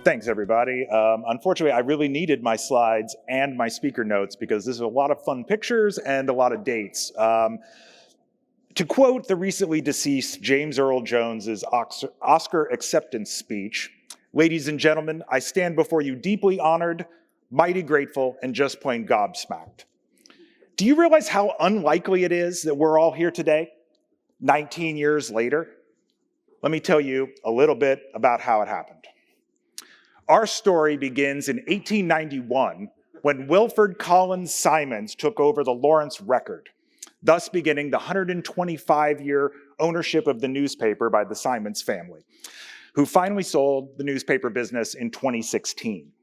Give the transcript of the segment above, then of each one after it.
Thanks, everybody. Unfortunately, I really needed my slides and my speaker notes because this is a lot of fun pictures and a lot of dates. To quote the recently deceased James Earl Jones's Oscar acceptance speech, "Ladies and gentlemen, I stand before you deeply honored, mighty grateful, and just plain gobsmacked." Do you realize how unlikely it is that we're all here today, 19 years later? Let me tell you a little bit about how it happened. Our story begins in 1891 when Wilfred Collins Simons took over the Lawrence Record, thus beginning the 125-year ownership of the newspaper by the Simons family, who finally sold the newspaper business in 2016.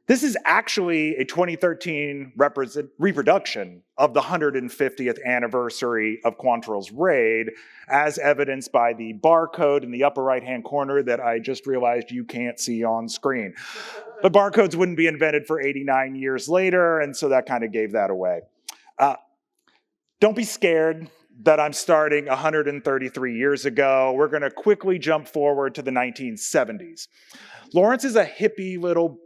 This is actually a 2013 reproduction of the 150th anniversary of Quantrill's raid, as evidenced by the barcode in the upper right-hand corner that I just realized you can't see on screen. But barcodes wouldn't be invented for 89 years later, and so that kind of gave that away. Don't be scared that I'm starting 133 years ago. We're going to quickly jump forward to the 1970s. Lawrence is a hippie little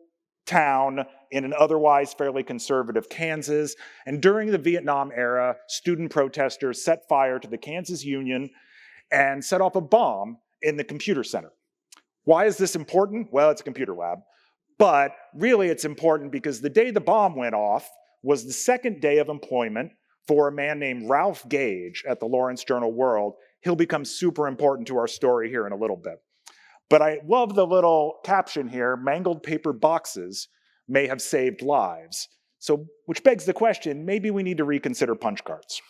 town in an otherwise fairly conservative Kansas, and during the Vietnam era, student protesters set fire to the Kansas Union and set off a bomb in the computer center. Why is this important? Well, it's a computer lab, but really it's important because the day the bomb went off was the second day of employment for a man named Ralph Gage at the Lawrence Journal-World. He'll become super important to our story here in a little bit. But I love the little caption here, "Mangled paper boxes may have saved lives." So, which begs the question, maybe we need to reconsider punch cards.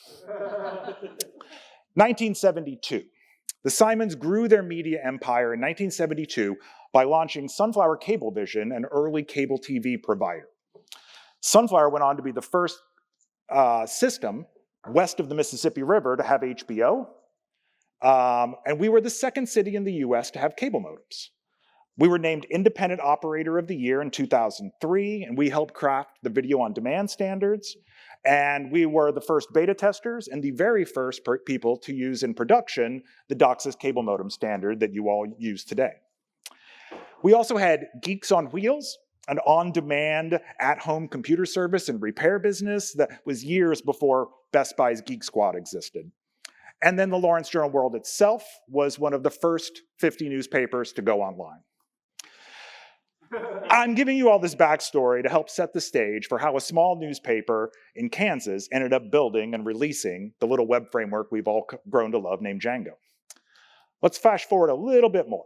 1972. The Simons grew their media empire in 1972 by launching Sunflower Cablevision, an early cable TV provider. Sunflower went on to be the first system west of the Mississippi River to have HBO. And we were the second city in the US to have cable modems. We were named Independent Operator of the Year in 2003, and we helped craft the video on demand standards. And we were the first beta testers and the very first people to use in production the DOCSIS cable modem standard that you all use today. We also had Geeks on Wheels, an on-demand, at-home computer service and repair business that was years before Best Buy's Geek Squad existed. And then the Lawrence Journal-World itself was one of the first 50 newspapers to go online. I'm giving you all this backstory to help set the stage for how a small newspaper in Kansas ended up building and releasing the little web framework we've all grown to love named Django. Let's fast forward a little bit more.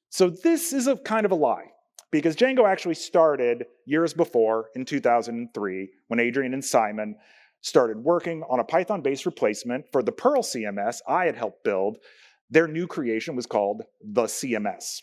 So this is a kind of a lie, because Django actually started years before in 2003 when Adrian and Simon started working on a Python-based replacement for the Perl CMS I had helped build. Their new creation was called the CMS.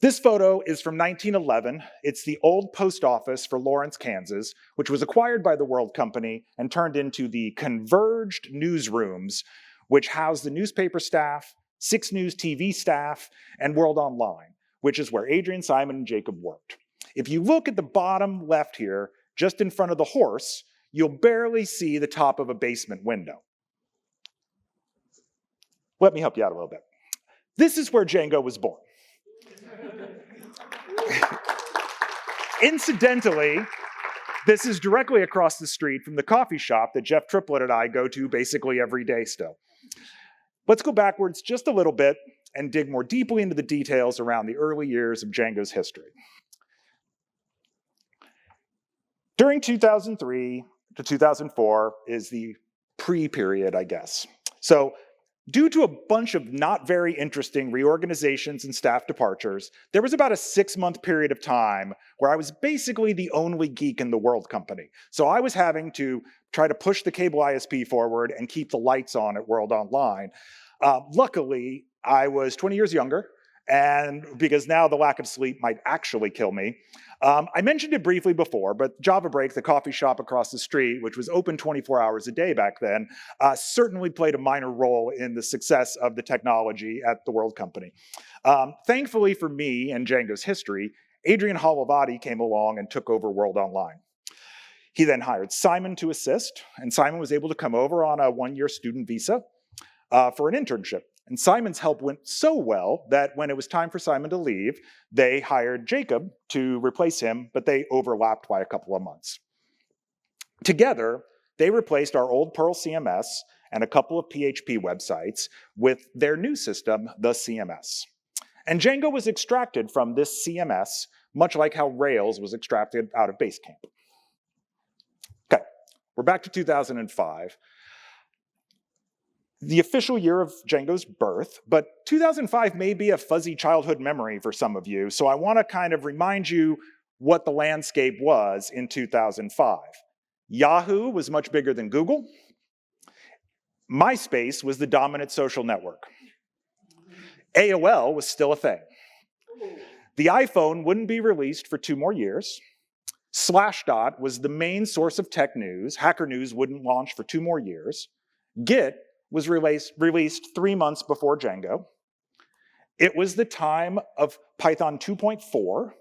This photo is from 1911. It's the old post office for Lawrence, Kansas, which was acquired by the World Company and turned into the converged newsrooms, which housed the newspaper staff, 6 News TV staff, and World Online, which is where Adrian, Simon, and Jacob worked. If you look at the bottom left here, just in front of the horse, you'll barely see the top of a basement window. Let me help you out a little bit. This is where Django was born. Incidentally, this is directly across the street from the coffee shop that Jeff Triplett and I go to basically every day still. Let's go backwards just a little bit and dig more deeply into the details around the early years of Django's history. During 2003 to 2004 is the pre-period, I guess. So due to a bunch of not very interesting reorganizations and staff departures, there was about a 6-month period of time where I was basically the only geek in the World Company. So I was having to try to push the cable ISP forward and keep the lights on at World Online. Luckily, I was 20 years younger, and because now the lack of sleep might actually kill me. I mentioned it briefly before, but Java Break, the coffee shop across the street, which was open 24 hours a day back then, certainly played a minor role in the success of the technology at the World Company. Thankfully for me and Django's history, Adrian Halavati came along and took over World Online. He then hired Simon to assist, and Simon was able to come over on a 1-year student visa for an internship. And Simon's help went so well that when it was time for Simon to leave, they hired Jacob to replace him, but they overlapped by a couple of months. Together, they replaced our old Perl CMS and a couple of PHP websites with their new system, the CMS. And Django was extracted from this CMS, much like how Rails was extracted out of Basecamp. Okay, we're back to 2005. The official year of Django's birth, but 2005 may be a fuzzy childhood memory for some of you, so I want to kind of remind you what the landscape was in 2005. Yahoo was much bigger than Google. MySpace was the dominant social network. AOL was still a thing. The iPhone wouldn't be released for 2 more years. Slashdot was the main source of tech news. Hacker News wouldn't launch for 2 more years. Git was released 3 months before Django. It was the time of Python 2.4.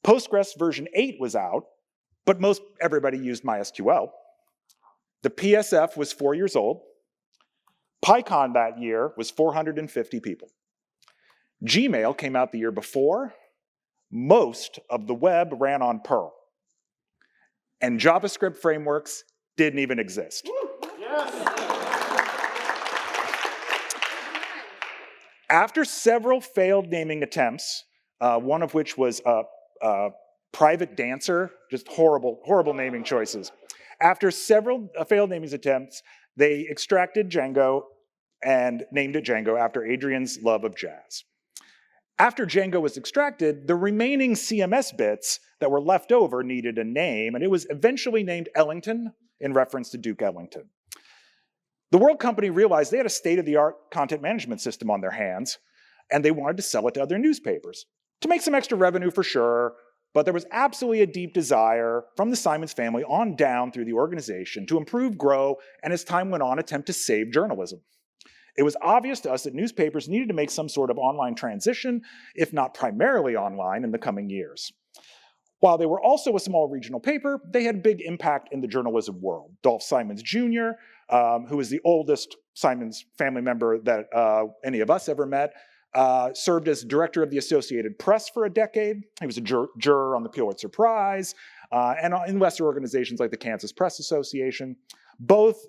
Postgres version 8 was out, but most everybody used MySQL. The PSF was 4 years old. PyCon that year was 450 people. Gmail came out the year before. Most of the web ran on Perl. And JavaScript frameworks didn't even exist. After several failed naming attempts, one of which was Private Dancer, just horrible naming choices. After several failed naming attempts, they extracted Django and named it Django after Adrian's love of jazz. After Django was extracted, the remaining CMS bits that were left over needed a name, and it was eventually named Ellington in reference to Duke Ellington. The World Company realized they had a state-of-the-art content management system on their hands, and they wanted to sell it to other newspapers to make some extra revenue for sure, but there was absolutely a deep desire from the Simons family on down through the organization to improve, grow, and as time went on, attempt to save journalism. It was obvious to us that newspapers needed to make some sort of online transition, if not primarily online, in the coming years. While they were also a small regional paper, they had a big impact in the journalism world. Dolph Simons Jr., who is the oldest Simons family member that any of us ever met, served as director of the Associated Press for a decade. He was a juror on the Pulitzer Prize, and in lesser organizations like the Kansas Press Association. Both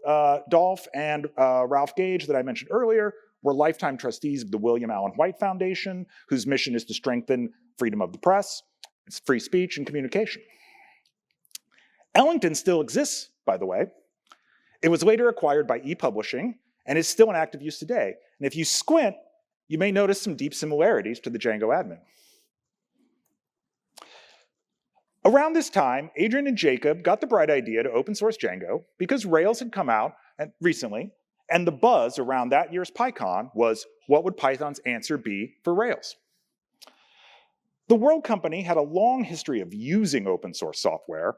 Dolph and Ralph Gage, that I mentioned earlier, were lifetime trustees of the William Allen White Foundation, whose mission is to strengthen freedom of the press, it's free speech and communication. Ellington still exists, by the way. It was later acquired by ePublishing and is still in active use today. And if you squint, you may notice some deep similarities to the Django admin. Around this time, Adrian and Jacob got the bright idea to open source Django because Rails had come out recently, and the buzz around that year's PyCon was, what would Python's answer be for Rails? The World Company had a long history of using open source software.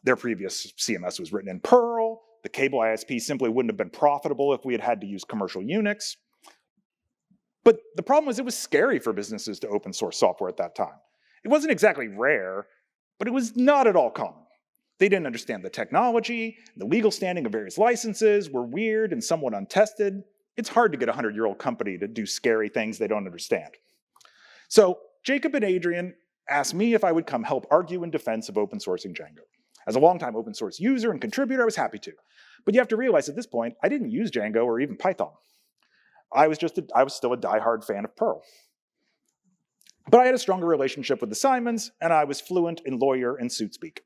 Their previous CMS was written in Perl. The cable ISP simply wouldn't have been profitable if we had to use commercial Unix. But the problem was it was scary for businesses to open source software at that time. It wasn't exactly rare, but it was not at all common. They didn't understand the technology, the legal standing of various licenses were weird and somewhat untested. It's hard to get a 100-year-old company to do scary things they don't understand. So Jacob and Adrian asked me if I would come help argue in defense of open sourcing Django. As a longtime open source user and contributor, I was happy to. But you have to realize at this point, I didn't use Django or even Python. I was still a diehard fan of Perl. But I had a stronger relationship with the Simons, and I was fluent in lawyer and suit speak.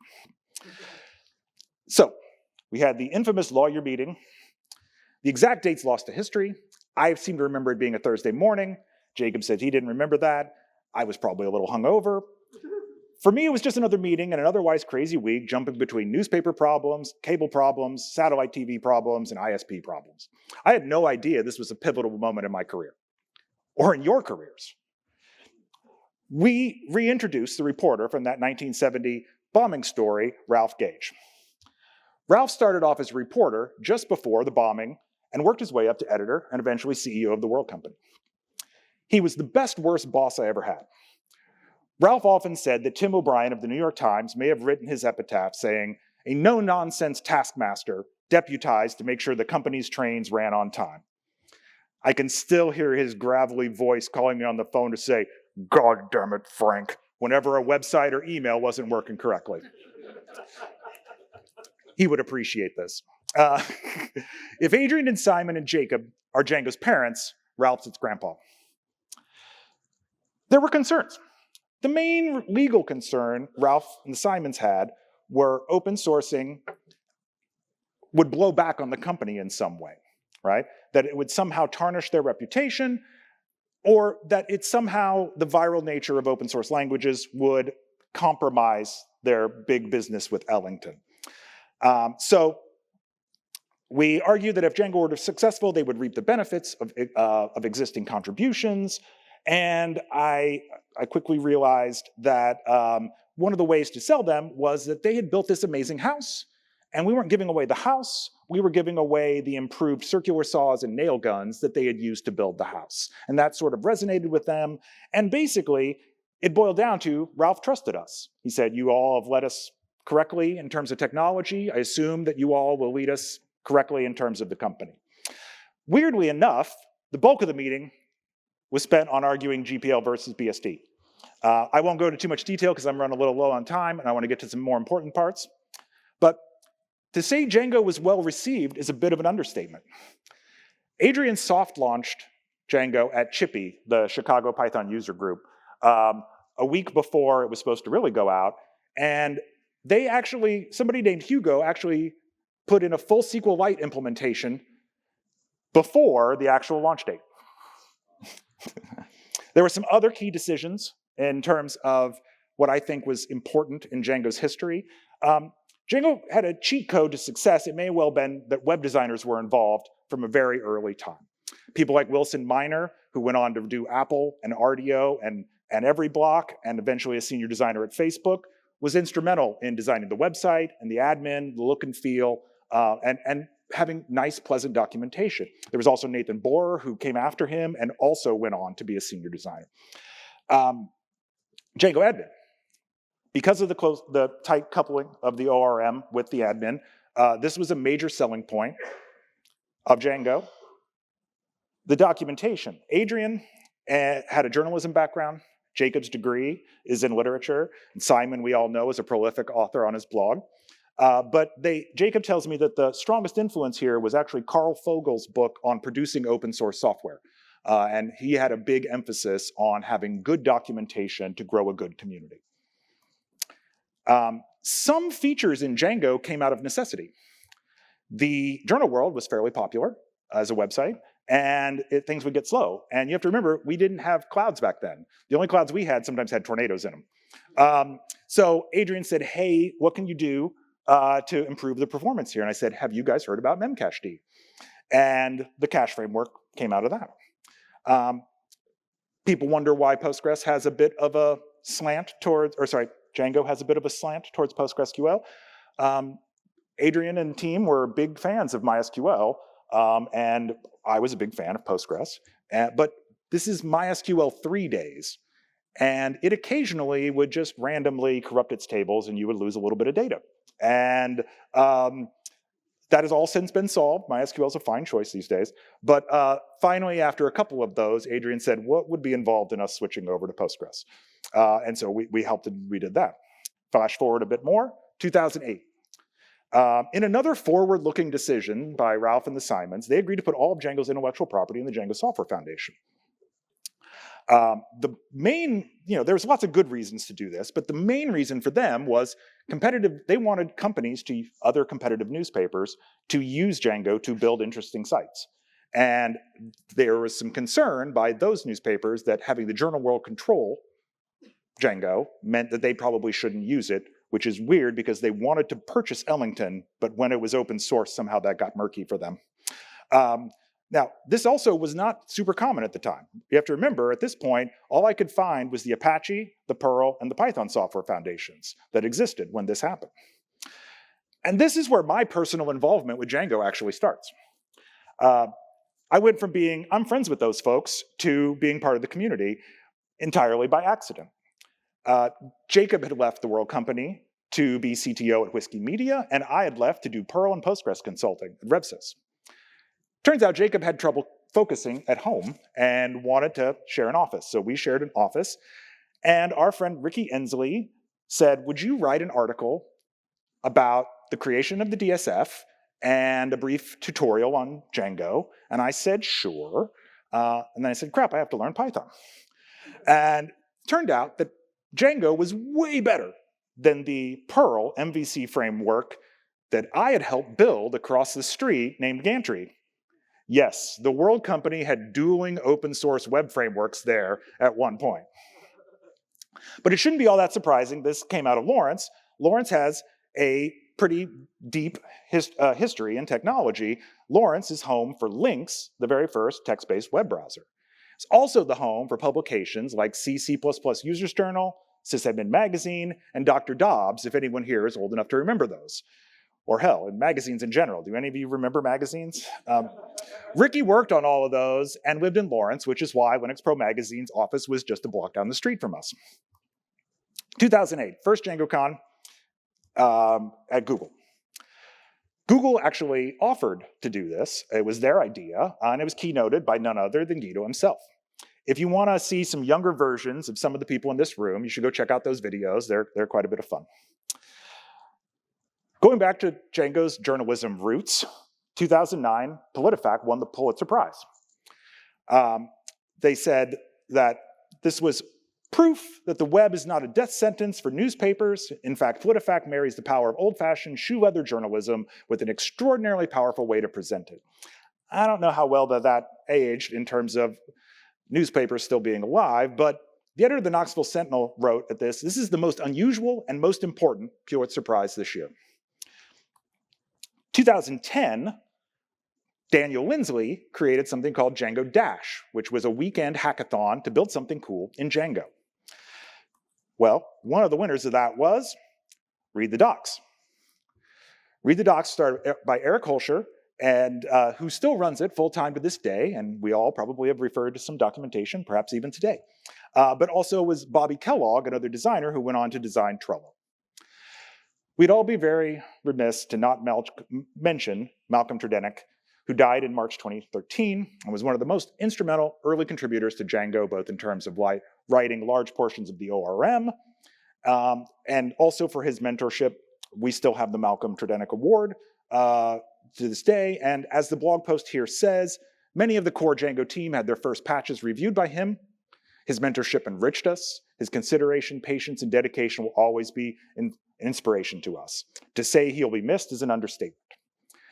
So we had the infamous lawyer meeting. The exact date's lost to history. I seem to remember it being a Thursday morning. Jacob said he didn't remember that. I was probably a little hungover. For me, it was just another meeting and an otherwise crazy week, jumping between newspaper problems, cable problems, satellite TV problems, and ISP problems. I had no idea this was a pivotal moment in my career, or in your careers. We reintroduced the reporter from that 1970 bombing story, Ralph Gage. Ralph started off as a reporter just before the bombing and worked his way up to editor and eventually CEO of the World Company. He was the best worst boss I ever had. Ralph often said that Tim O'Brien of the New York Times may have written his epitaph saying, "A no-nonsense taskmaster deputized to make sure the company's trains ran on time." I can still hear his gravelly voice calling me on the phone to say, "God damn it, Frank," whenever a website or email wasn't working correctly. He would appreciate this. If Adrian and Simon and Jacob are Django's parents, Ralph's its grandpa. There were concerns. The main legal concern Ralph and the Simons had were open sourcing would blow back on the company in some way, right? That it would somehow tarnish their reputation, or that it somehow, the viral nature of open source languages would compromise their big business with Ellington. So we argue that if Django were successful, they would reap the benefits of existing contributions. And I quickly realized that one of the ways to sell them was that they had built this amazing house, and we weren't giving away the house, we were giving away the improved circular saws and nail guns that they had used to build the house. And that sort of resonated with them. And basically, it boiled down to Ralph trusted us. He said, "You all have led us correctly in terms of technology. I assume that you all will lead us correctly in terms of the company." Weirdly enough, the bulk of the meeting was spent on arguing GPL versus BSD. I won't go into too much detail because I'm running a little low on time and I want to get to some more important parts. But to say Django was well received is a bit of an understatement. Adrian soft launched Django at Chippy, the Chicago Python user group, a week before it was supposed to really go out. And they actually, somebody named Hugo actually put in a full SQLite implementation before the actual launch date. There were some other key decisions in terms of what I think was important in Django's history. Django had a cheat code to success. It may well have been that web designers were involved from a very early time. People like Wilson Miner, who went on to do Apple and RDO and Everyblock, and eventually a senior designer at Facebook, was instrumental in designing the website and the admin, the look and feel, and having nice, pleasant documentation. There was also Nathan Borer, who came after him and also went on to be a senior designer. Django admin. Because of the tight coupling of the ORM with the admin, this was a major selling point of Django. The documentation. Adrian had a journalism background. Jacob's degree is in literature. And Simon, we all know, is a prolific author on his blog. But Jacob tells me that the strongest influence here was actually Carl Fogel's book on producing open source software. And he had a big emphasis on having good documentation to grow a good community. Some features in Django came out of necessity. The journal world was fairly popular as a website, and things would get slow. And you have to remember, we didn't have clouds back then. The only clouds we had sometimes had tornadoes in them. So Adrian said, "Hey, what can you do to improve the performance here?" And I said, "Have you guys heard about memcached?" And the cache framework came out of that. People wonder why Postgres has a bit of a slant towards, Django has a bit of a slant towards PostgreSQL. Adrian and team were big fans of MySQL, and I was a big fan of Postgres. But this is MySQL 3 days, and it occasionally would just randomly corrupt its tables and you would lose a little bit of data. And that has all since been solved. MySQL is a fine choice these days. But finally, after a couple of those, Adrian said, what would be involved in us switching over to Postgres? And so we helped and we did that. Flash forward a bit more, 2008. In another forward-looking decision by Ralph and the Simons, they agreed to put all of Django's intellectual property in the Django Software Foundation. The main, there's lots of good reasons to do this, but the main reason for them was competitive. They wanted companies other competitive newspapers to use Django to build interesting sites. And there was some concern by those newspapers that having the journal world control Django meant that they probably shouldn't use it, which is weird because they wanted to purchase Ellington, but when it was open source, somehow that got murky for them. Now, this also was not super common at the time. You have to remember, at this point, all I could find was the Apache, the Perl, and the Python software foundations that existed when this happened. And this is where my personal involvement with Django actually starts. I went from being, I'm friends with those folks, to being part of the community entirely by accident. Jacob had left the World Company to be CTO at Whiskey Media, and I had left to do Perl and Postgres consulting at RevSys. Turns out Jacob had trouble focusing at home and wanted to share an office. So we shared an office, and our friend Ricky Ensley said, would you write an article about the creation of the DSF and a brief tutorial on Django? And I said, sure. And then I said, crap, I have to learn Python. And it turned out that Django was way better than the Perl MVC framework that I had helped build across the street named Gantry. Yes, the World Company had dueling open source web frameworks there at one point. But it shouldn't be all that surprising. This came out of Lawrence. Lawrence has a pretty deep history in technology. Lawrence is home for Lynx, the very first text-based web browser. It's also the home for publications like C++ Users Journal, Sysadmin Magazine, and Dr. Dobbs, if anyone here is old enough to remember those. Or hell, in magazines in general. Do any of you remember magazines? Ricky worked on all of those and lived in Lawrence, which is why Linux Pro Magazine's office was just a block down the street from us. 2008, first DjangoCon at Google. Google actually offered to do this. It was their idea, and it was keynoted by none other than Guido himself. If you want to see some younger versions of some of the people in this room, you should go check out those videos. They're quite a bit of fun. Going back to Django's journalism roots, 2009, PolitiFact won the Pulitzer Prize. They said that this was proof that the web is not a death sentence for newspapers. In fact, PolitiFact marries the power of old-fashioned shoe-leather journalism with an extraordinarily powerful way to present it. I don't know how well that aged in terms of newspapers still being alive, but the editor of the Knoxville Sentinel wrote at this is the most unusual and most important Pulitzer Prize this year. 2010, Daniel Lindsley created something called Django Dash, which was a weekend hackathon to build something cool in Django. Well, one of the winners of that was Read the Docs. Read the Docs started by Eric Holscher, and who still runs it full-time to this day, and we all probably have referred to some documentation, perhaps even today. But also was Bobby Kellogg, another designer who went on to design Trello. We'd all be very remiss to not mention Malcolm Tredenick, who died in March 2013 and was one of the most instrumental early contributors to Django, both in terms of writing large portions of the ORM, and also for his mentorship. We still have the Malcolm Tredenick Award to this day, and as the blog post here says, many of the core Django team had their first patches reviewed by him. His mentorship enriched us. His consideration, patience, and dedication will always be an inspiration to us. To say he'll be missed is an understatement.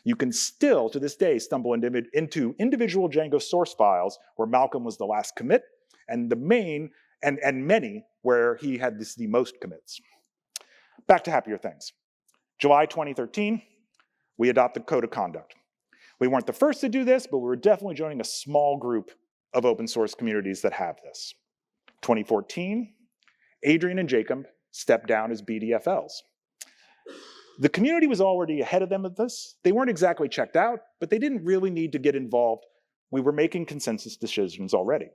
You can still, to this day, stumble into individual Django source files where Malcolm was the last commit, and the main, and many where he had the most commits. Back to happier things. July 2013, we adopted Code of Conduct. We weren't the first to do this, but we were definitely joining a small group of open source communities that have this. 2014, Adrian and Jacob stepped down as BDFLs. The community was already ahead of them at this. They weren't exactly checked out, but they didn't really need to get involved. We were making consensus decisions already.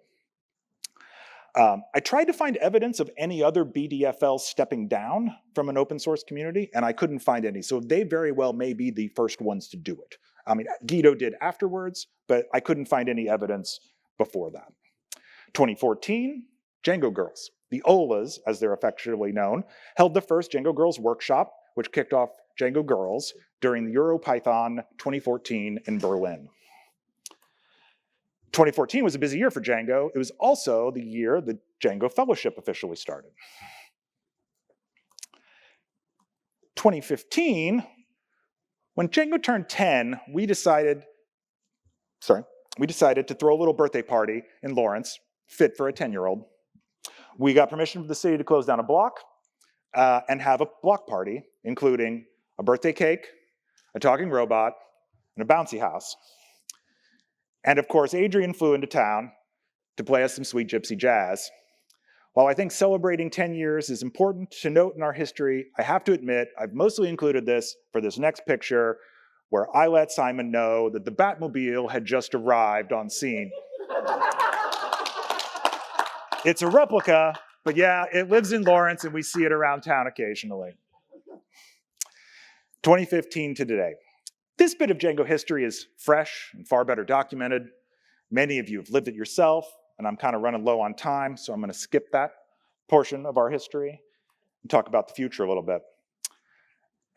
I tried to find evidence of any other BDFL stepping down from an open source community, and I couldn't find any. So they very well may be the first ones to do it. I mean, Guido did afterwards, but I couldn't find any evidence before that. 2014, Django Girls, the OLAs, as they're affectionately known, held the first Django Girls workshop, which kicked off Django Girls during the EuroPython 2014 in Berlin. 2014 was a busy year for Django. It was also the year the Django Fellowship officially started. 2015, when Django turned 10, we decided to throw a little birthday party in Lawrence, fit for a 10-year-old. We got permission from the city to close down a block and have a block party, including a birthday cake, a talking robot, and a bouncy house. And of course, Adrian flew into town to play us some sweet gypsy jazz. While I think celebrating 10 years is important to note in our history, I have to admit I've mostly included this for this next picture where I let Simon know that the Batmobile had just arrived on scene. It's a replica, but yeah, it lives in Lawrence and we see it around town occasionally. 2015 to today. This bit of Django history is fresh and far better documented. Many of you have lived it yourself, and I'm kind of running low on time, so I'm going to skip that portion of our history and talk about the future a little bit.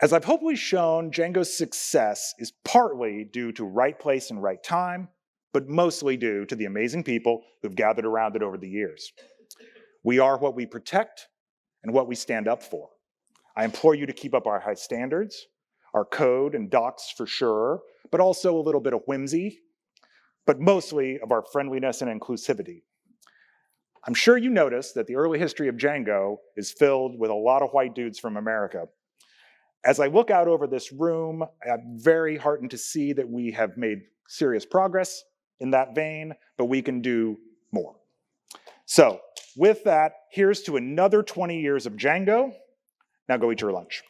As I've hopefully shown, Django's success is partly due to right place and right time, but mostly due to the amazing people who've gathered around it over the years. We are what we protect and what we stand up for. I implore you to keep up our high standards, our code and docs for sure, but also a little bit of whimsy, but mostly of our friendliness and inclusivity. I'm sure you noticed that the early history of Django is filled with a lot of white dudes from America. As I look out over this room, I'm very heartened to see that we have made serious progress in that vein, but we can do more. So with that, here's to another 20 years of Django. Now go eat your lunch.